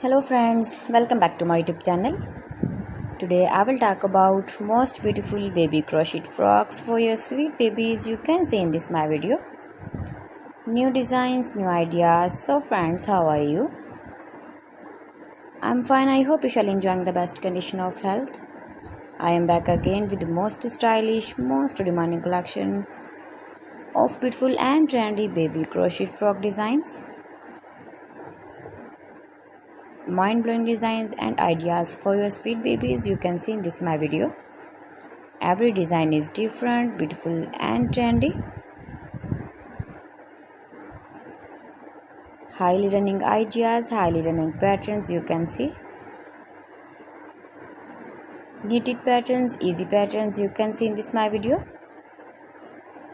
Hello friends, welcome back to my YouTube channel. Today I will talk about most beautiful baby crochet frocks for your sweet babies. You can see in this my video. New designs, new ideas. So friends, how are you? I'm fine. I hope you shall enjoying the best condition of health. I am back again with the most stylish, most demanding collection of beautiful and trendy baby crochet frock designs. Mind-blowing designs and ideas for your sweet babies you can see in this my video. Every design is different, beautiful and trendy. Highly running ideas, highly running patterns you can see. Knitted patterns, easy patterns you can see in this my video.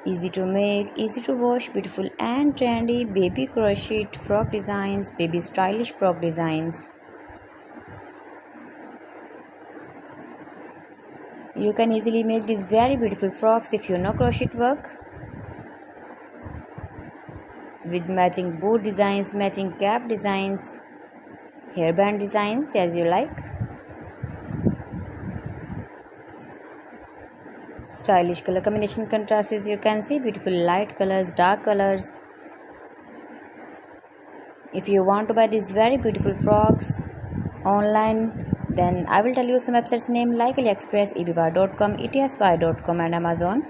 Easy to make, easy to wash, beautiful and trendy baby crochet frock designs, baby stylish frock designs. You can easily make these very beautiful frocks if you know crochet work. With matching boot designs, matching cap designs, hairband designs as you like. Stylish color combination contrasts you can see, beautiful light colors, dark colors. If you want to buy these very beautiful frocks online, then I will tell you some websites name like AliExpress, eBay.com, etsy.com and Amazon.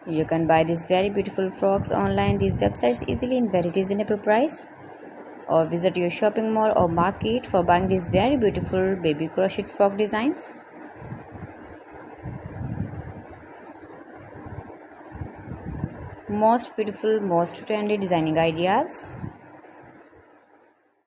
You can buy these very beautiful frocks online, these websites easily in very reasonable price. Or visit your shopping mall or market for buying these very beautiful baby crochet frock designs. Most beautiful, most trendy designing ideas.